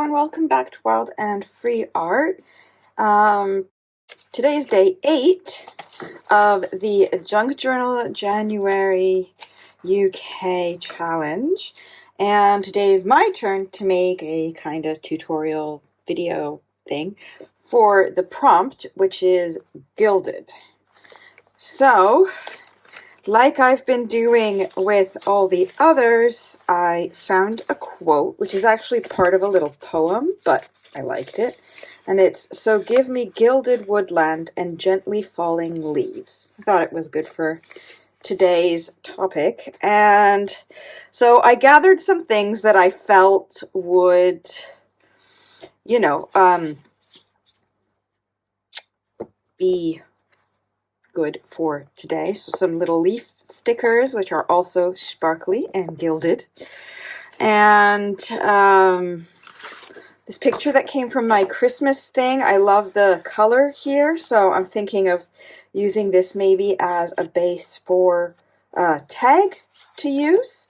everyone, welcome back to Wild and Free Art. Today is day 8 of the Junk Journal January UK challenge, and today is my turn to make a kind of tutorial video thing for the prompt, which is Gilded. So, like I've been doing with all the others, I found a quote, which is actually part of a little poem, but I liked it. And it's, "So give me gilded woodland and gently falling leaves." I thought it was good for today's topic. And so I gathered some things that I felt would, be good for today. So some little leaf stickers, which are also sparkly and gilded, and this picture that came from my Christmas thing. I love the color here, so I'm thinking of using this maybe as a base for a tag to use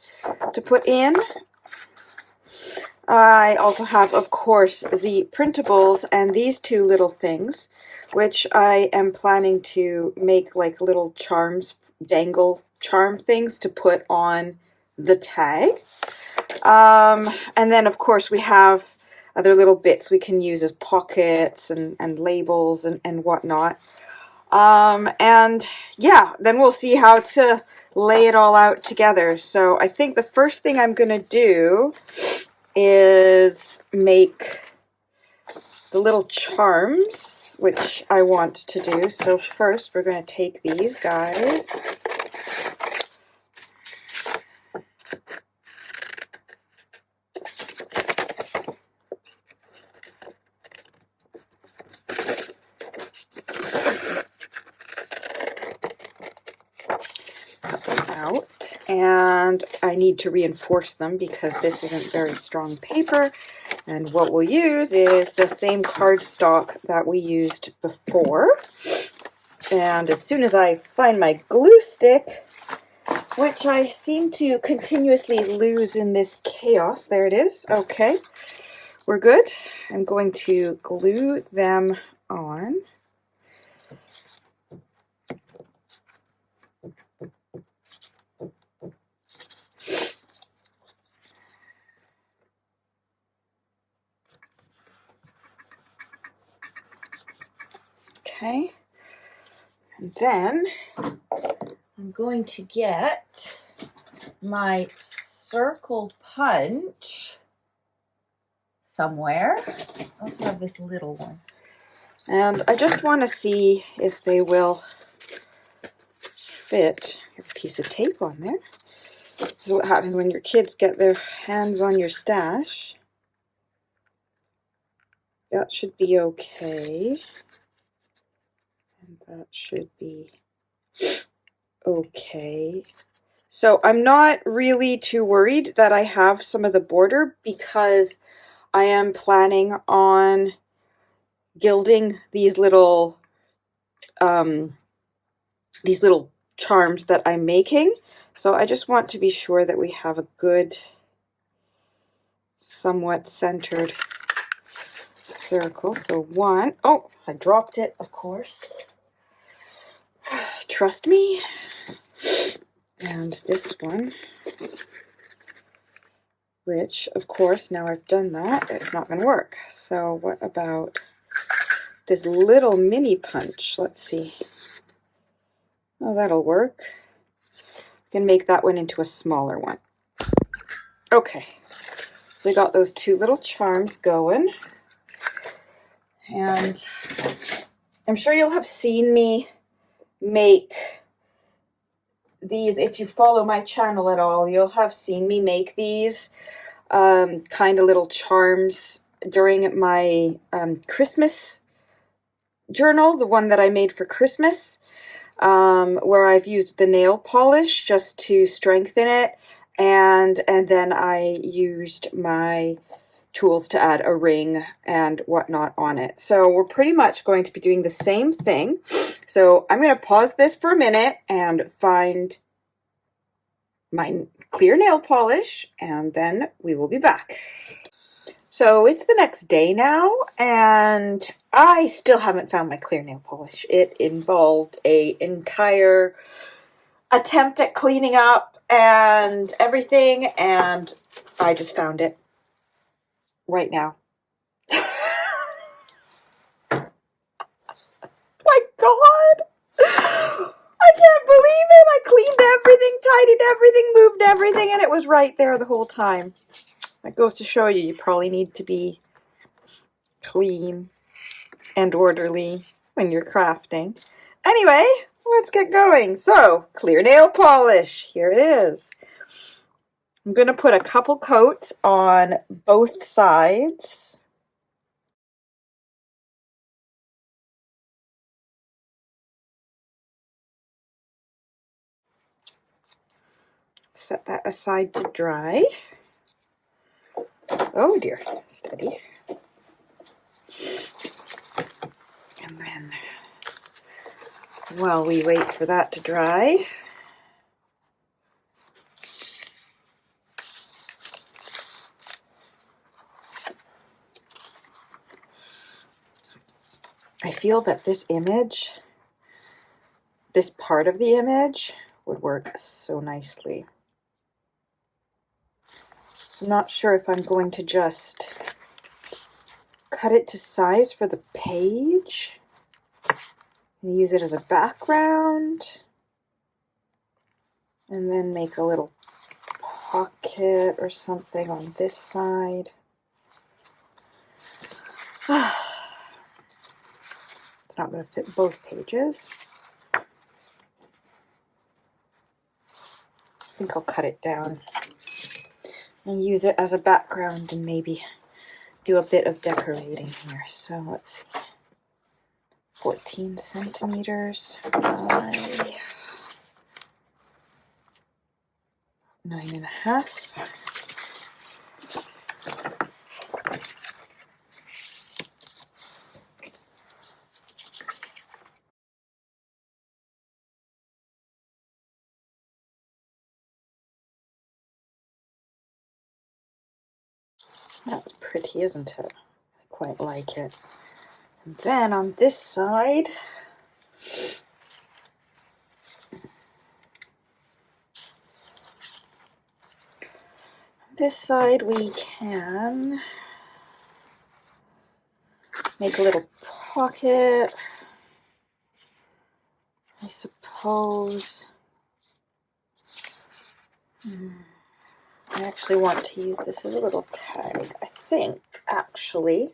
to put in. I also have, of course, the printables and these two little things, which I am planning to make like little charms, dangle charm things to put on the tag. And then, of course, we have other little bits we can use as pockets and labels and whatnot. And yeah, then we'll see how to lay it all out together. So I think the first thing I'm going to do is make the little charms, which I want to do. So first we're going to take these guys. Cut them out. And I need to reinforce them because this isn't very strong paper. And what we'll use is the same cardstock that we used before. And as soon as I find my glue stick, which I seem to continuously lose in this chaos, there it is. Okay, we're good. I'm going to glue them on. Okay, and then I'm going to get my circle punch somewhere. I also have this little one. And I just want to see if they will fit. I have a piece of tape on there. This is what happens when your kids get their hands on your stash. That should be okay. That should be okay. So I'm not really too worried that I have some of the border because I am planning on gilding these little charms that I'm making. So I just want to be sure that we have a good, somewhat centered circle. So one, oh, I dropped it, of course. Trust me. And this one, which, of course, now I've done that, it's not going to work. So what about this little mini punch? Let's see. Oh, that'll work. I can make that one into a smaller one. Okay, so we got those two little charms going. And I'm sure you'll have seen me make these. If you follow my channel at all, you'll have seen me make these kind of little charms during my Christmas journal, the one that I made for Christmas, where I've used the nail polish just to strengthen it, and then I used my tools to add a ring and whatnot on it. So we're pretty much going to be doing the same thing. So I'm going to pause this for a minute and find my clear nail polish, and then we will be back. So it's the next day now, and I still haven't found my clear nail polish. It involved an entire attempt at cleaning up and everything, and I just found it right now. My God! I can't believe it! I cleaned everything, tidied everything, moved everything, and it was right there the whole time. That goes to show you, you probably need to be clean and orderly when you're crafting. Anyway, let's get going. So, clear nail polish. Here it is. I'm going to put a couple coats on both sides. Set that aside to dry. Oh dear, steady. And then, while we wait for that to dry, I feel that this image, this part of the image, would work so nicely. So I'm not sure if I'm going to just cut it to size for the page and use it as a background, and then make a little pocket or something on this side. It's not going to fit both pages. I think I'll cut it down and use it as a background and maybe do a bit of decorating here. So let's see, 14 centimeters by 9.5. That's pretty, isn't it? I quite like it. And then on this side, we can make a little pocket, I suppose. I actually want to use this as a little tag. I think, actually, I'm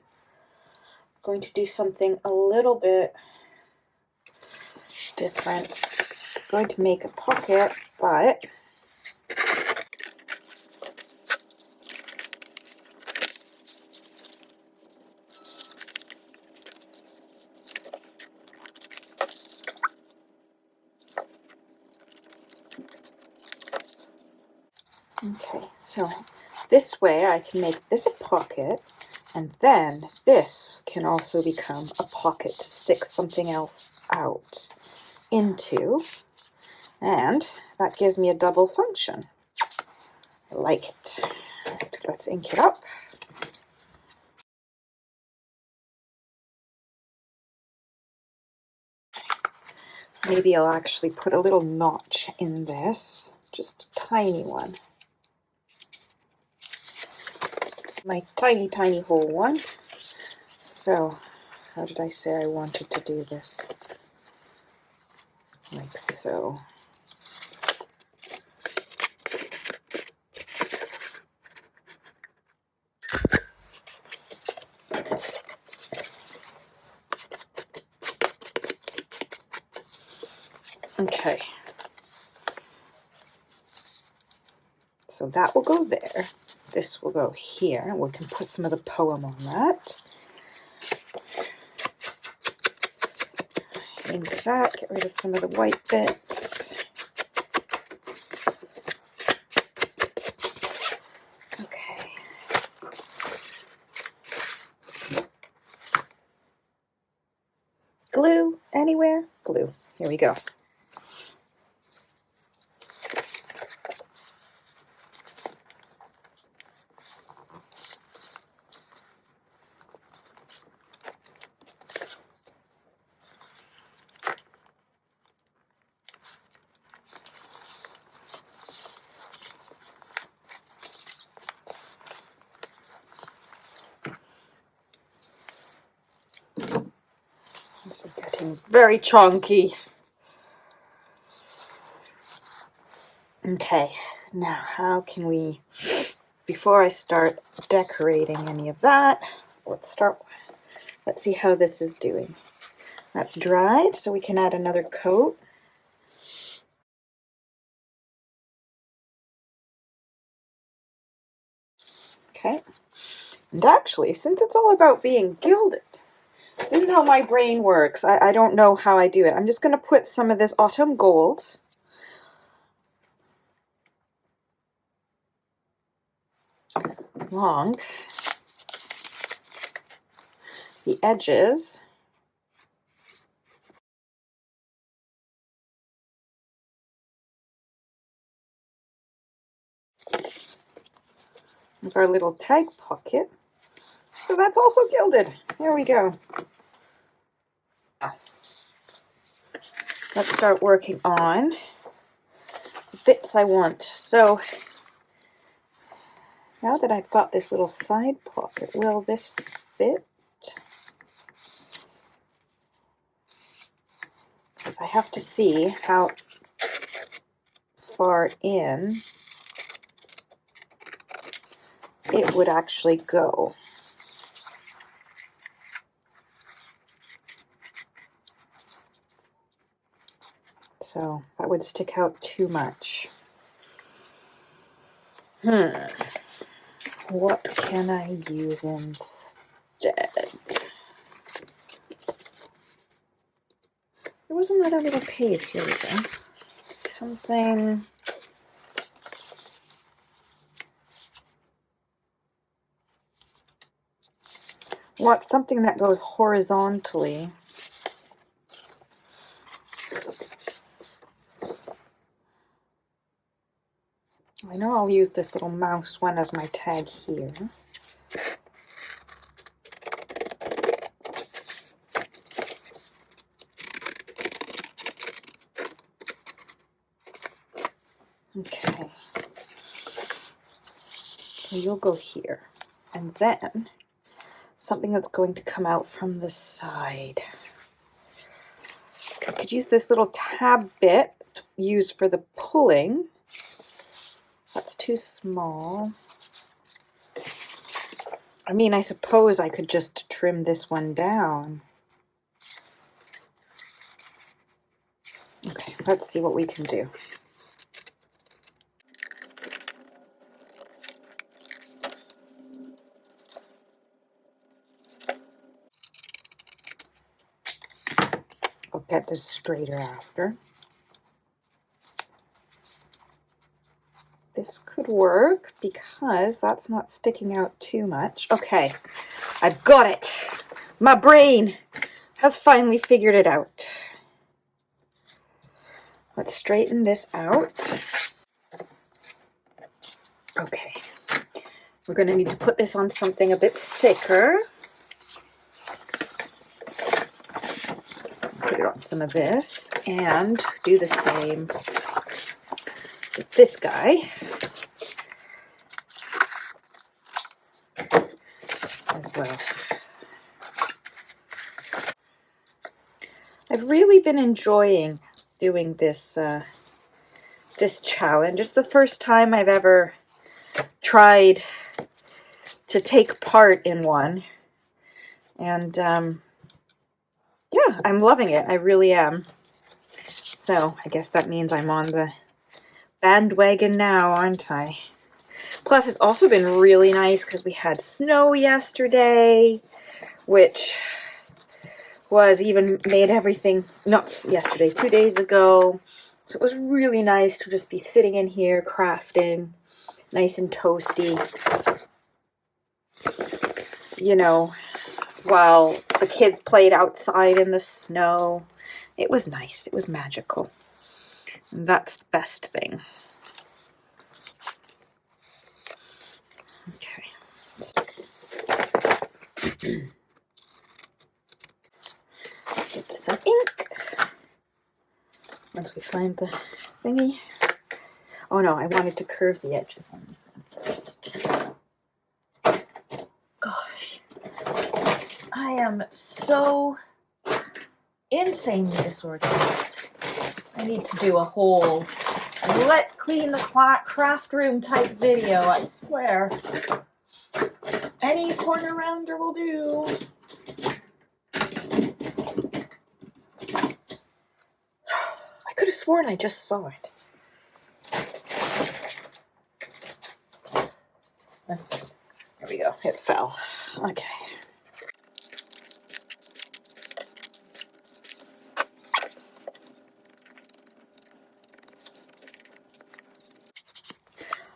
going to do something a little bit different. I'm going to make a pocket, but okay, so this way I can make this a pocket, and then this can also become a pocket to stick something else out into, and that gives me a double function. I like it. Right, let's ink it up. Maybe I'll actually put a little notch in this, just a tiny one. My tiny, tiny hole one. So, how did I say I wanted to do this? Like so. Okay. So that will go there. This will go here. We can put some of the poem on that. Ink that, get rid of some of the white bits. Okay. Glue anywhere? Glue. Here we go. getting very chunky. Okay, now how can we, before I start decorating any of that, let's see how this is doing. That's dried, so we can add another coat. Okay, and actually, since it's all about being gilded, this is how my brain works. I don't know how I do it. I'm just going to put some of this autumn gold along the edges of our little tag pocket. So that's also gilded. There we go. Let's start working on the bits I want. So now that I've got this little side pocket, will this fit? Because I have to see how far in it would actually go. So that would stick out too much. What can I use instead? There was another little page. Here we go. Something. Want something that goes horizontally. I know I'll use this little mouse one as my tag here. Okay. So you'll go here. And then something that's going to come out from the side. I could use this little tab bit used for the pulling. That's too small. I mean, I suppose I could just trim this one down. Okay, let's see what we can do. I'll get this straighter after. This could work because that's not sticking out too much. Okay, I've got it. My brain has finally figured it out. Let's straighten this out. Okay, we're going to need to put this on something a bit thicker. Put it on some of this and do the same with this guy as well. I've really been enjoying doing this this challenge. It's the first time I've ever tried to take part in one, and yeah, I'm loving it. I really am. So I guess that means I'm on the bandwagon now, aren't I? Plus, it's also been really nice because we had snow yesterday, which was even made everything, not yesterday, 2 days ago. So it was really nice to just be sitting in here crafting, nice and toasty, you know, while the kids played outside in the snow. It was nice. It was magical. And that's the best thing. Okay. Get some ink. Once we find the thingy. Oh no, I wanted to curve the edges on this one first. Gosh. I am so insanely disorganized. I need to do a whole let's clean the craft room type video, I swear. Any corner rounder will do. I could have sworn I just saw it. There we go. It fell. Okay.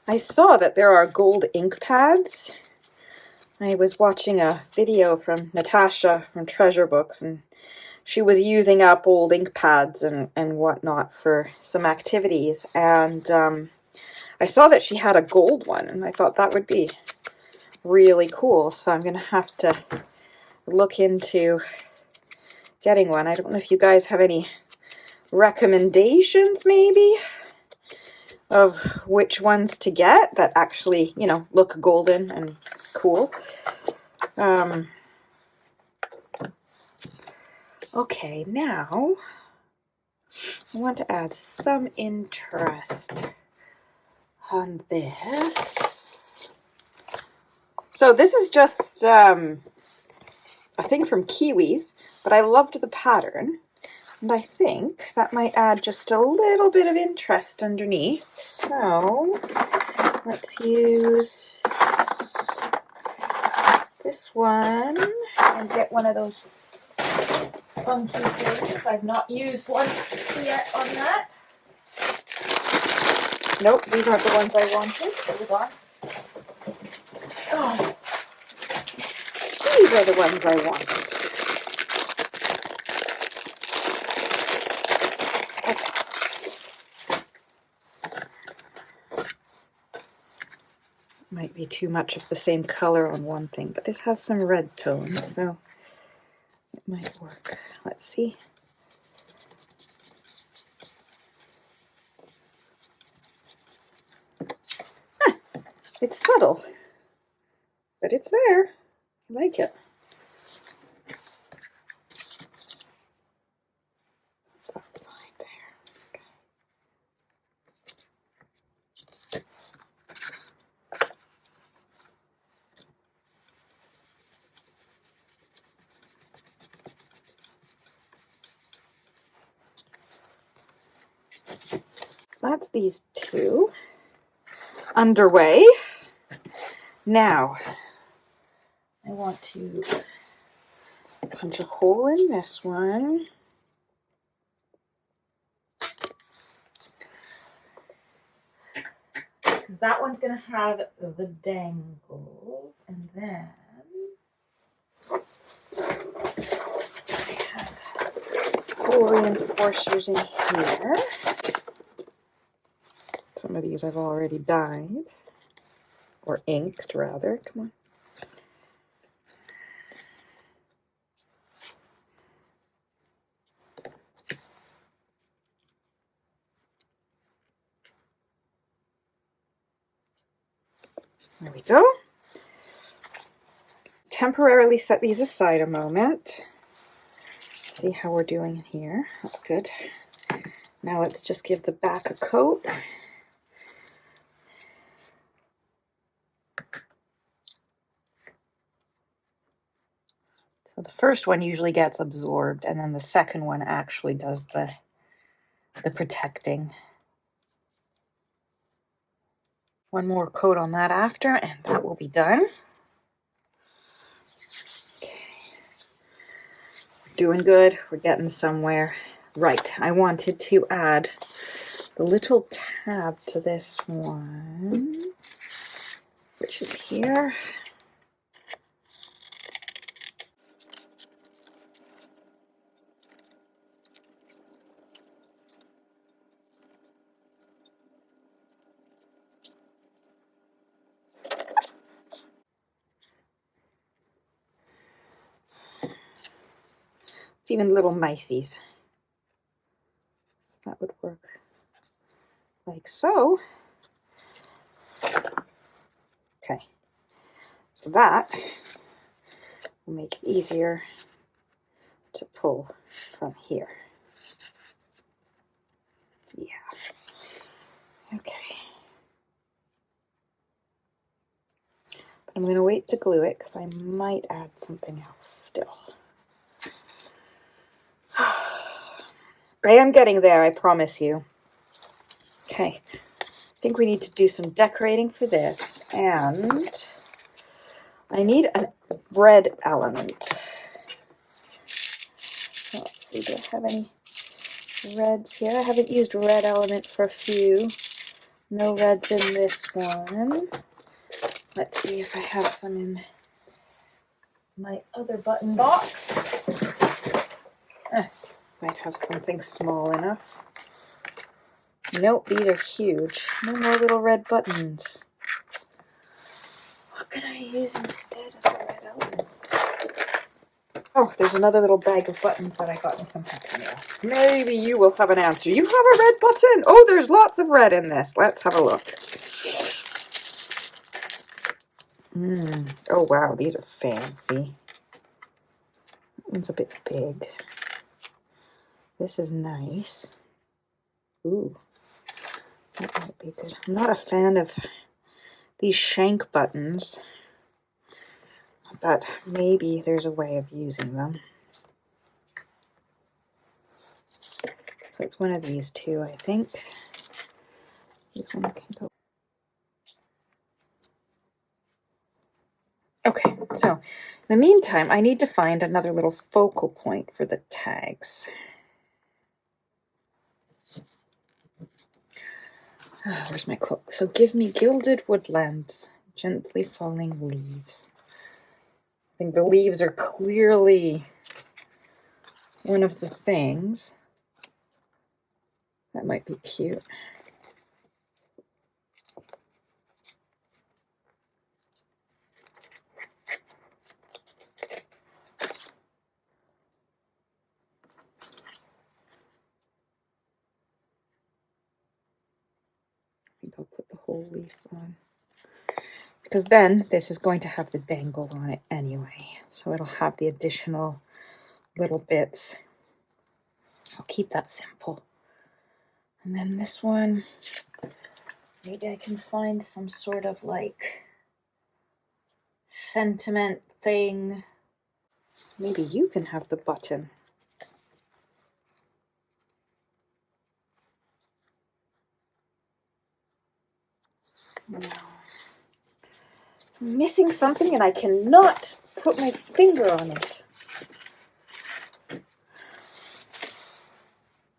I saw that there are gold ink pads. I was watching a video from Natasha from Treasure Books, and she was using up old ink pads and whatnot for some activities. And I saw that she had a gold one, and I thought that would be really cool. So I'm going to have to look into getting one. I don't know if you guys have any recommendations, maybe, of which ones to get that actually, you know, look golden and cool. Okay, now I want to add some interest on this. So this is just a thing from Kiwis, but I loved the pattern. And I think that might add just a little bit of interest underneath. So let's use this one and get one of those funky things. I've not used one yet on that. Nope, these aren't the ones I wanted. Hold on. Oh, these are the ones I wanted. Might be too much of the same color on one thing, but this has some red tones, so it might work. Let's see. Huh, it's subtle, but it's there. I like it. It's outside there. Okay. So that's these two underway. Now, I want to punch a hole in this one. That one's going to have the dangle, and then I have hole reinforcers in here. Some of these I've already dyed, or inked rather. Come on. There we go. Temporarily set these aside a moment. See how we're doing here. That's good. Now let's just give the back a coat. So the first one usually gets absorbed, and then the second one actually does the protecting. One more coat on that after, and that will be done. Okay. We're doing good. We're getting somewhere. Right, I wanted to add the little tab to this one, which is here. It's even little miceys. So that would work like so. Okay, so that will make it easier to pull from here. Yeah. Okay. But I'm going to wait to glue it because I might add something else still. I am getting there, I promise you. Okay. I think we need to do some decorating for this, and I need a red element. Let's see, do I have any reds here? I haven't used red element for a few. No reds in this one. Let's see if I have some in my other button box. Might have something small enough. Nope, these are huge. No more little red buttons. What can I use instead as a red element? Oh, there's another little bag of buttons that I got in some Happy Meal. Maybe you will have an answer. You have a red button? Oh, there's lots of red in this. Let's have a look. Oh, wow, these are fancy. That one's a bit big. This is nice. Ooh, that might be good. I'm not a fan of these shank buttons, but maybe there's a way of using them. So it's one of these two, I think. These ones can go. Okay, so in the meantime, I need to find another little focal point for the tags. Where's my quote? So give me gilded woodlands, gently falling leaves. I think the leaves are clearly one of the things. That might be cute. I think I'll put the whole leaf on. Because then this is going to have the dangle on it anyway. So it'll have the additional little bits. I'll keep that simple. And then this one, maybe I can find some sort of like sentiment thing. Maybe you can have the button. No. It's missing something and I cannot put my finger on it.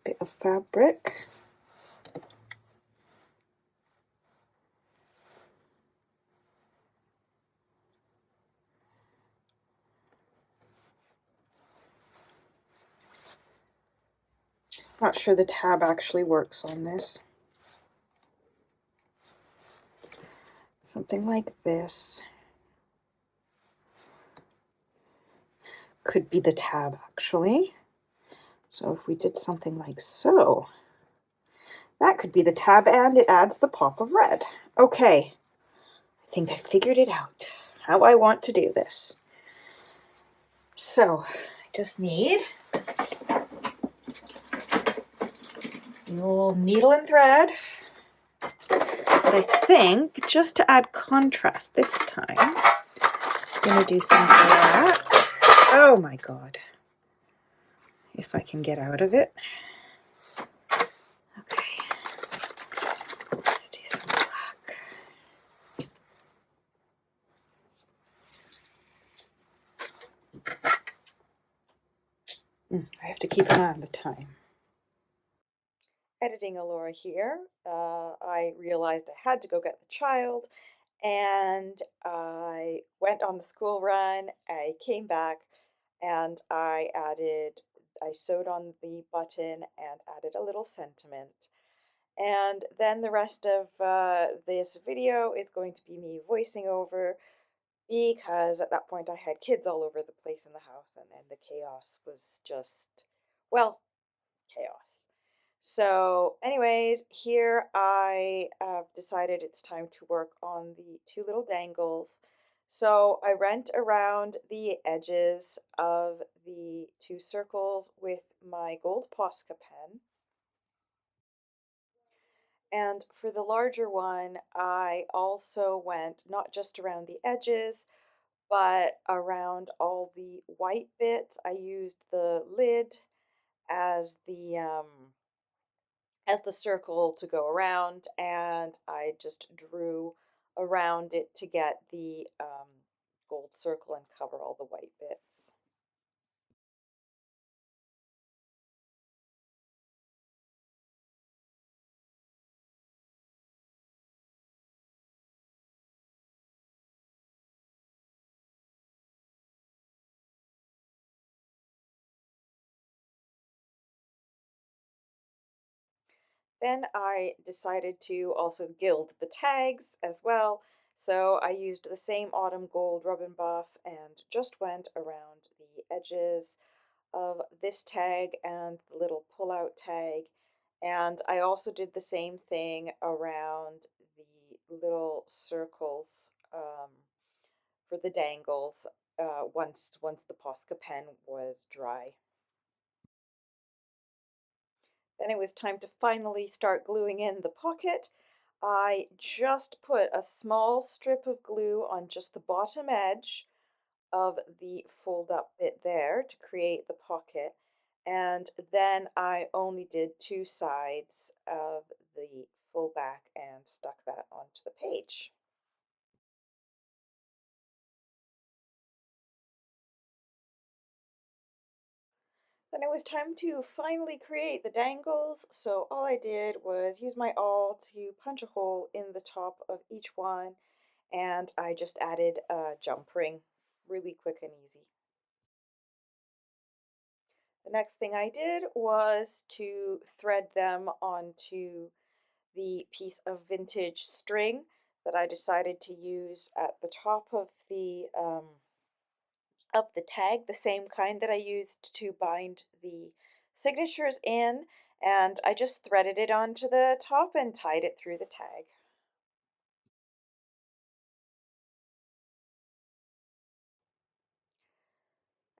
Bit of fabric. Not sure the tab actually works on this. Something like this. Could be the tab actually. So if we did something like so, that could be the tab and it adds the pop of red. Okay, I think I figured it out, how I want to do this. So I just need a little needle and thread. But I think just to add contrast this time, I'm going to do something like that. Oh my god. If I can get out of it. Okay. Let's do some black. I have to keep an eye on the time. Editing Alora here. I realized I had to go get the child, and I went on the school run. I came back, and I sewed on the button and added a little sentiment. And then the rest of this video is going to be me voicing over, because at that point I had kids all over the place in the house, and the chaos was just, well, chaos. So anyways, here I have decided it's time to work on the two little dangles. So I went around the edges of the two circles with my gold Posca pen. And for the larger one, I also went not just around the edges, but around all the white bits. I used the lid as the circle to go around, and I just drew around it to get the gold circle and cover all the white bits. Then I decided to also gild the tags as well. So I used the same autumn gold rub and buff and just went around the edges of this tag and the little pull-out tag. And I also did the same thing around the little circles for the dangles once the Posca pen was dry. Then it was time to finally start gluing in the pocket. I just put a small strip of glue on just the bottom edge of the fold up bit there to create the pocket, and then I only did two sides of the full back and stuck that onto the page. Then it was time to finally create the dangles, so all I did was use my awl to punch a hole in the top of each one, and I just added a jump ring, really quick and easy. The next thing I did was to thread them onto the piece of vintage string that I decided to use at the top of the tag, the same kind that I used to bind the signatures in, and I just threaded it onto the top and tied it through the tag.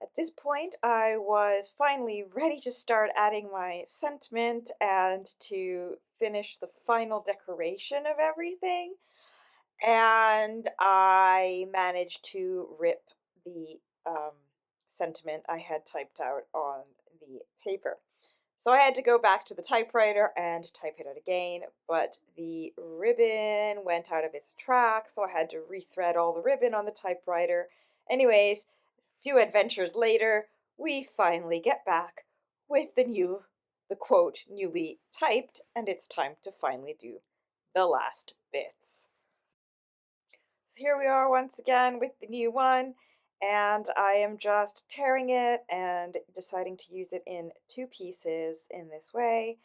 At this point, I was finally ready to start adding my sentiment and to finish the final decoration of everything. And I managed to rip the sentiment I had typed out on the paper. So I had to go back to the typewriter and type it out again, but the ribbon went out of its track, so I had to rethread all the ribbon on the typewriter. Anyways, a few adventures later, we finally get back with the quote, newly typed, and it's time to finally do the last bits. So here we are once again with the new one, and I am just tearing it and deciding to use it in two pieces in this way.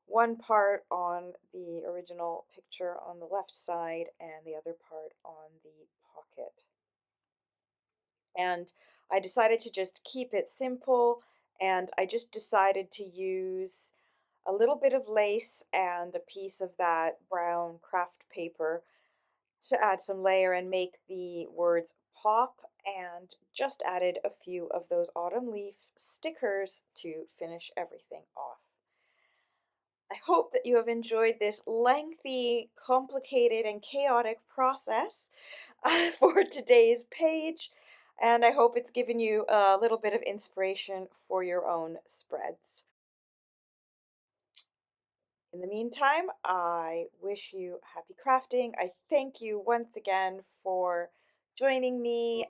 One part on the original picture on the left side and the other part on the pocket. And I decided to just keep it simple, and I just decided to use a little bit of lace and a piece of that brown craft paper to add some layer and make the words pop, and just added a few of those autumn leaf stickers to finish everything off. I hope that you have enjoyed this lengthy, complicated, and chaotic process for today's page, and I hope it's given you a little bit of inspiration for your own spreads. In the meantime, I wish you happy crafting. I thank you once again for joining me.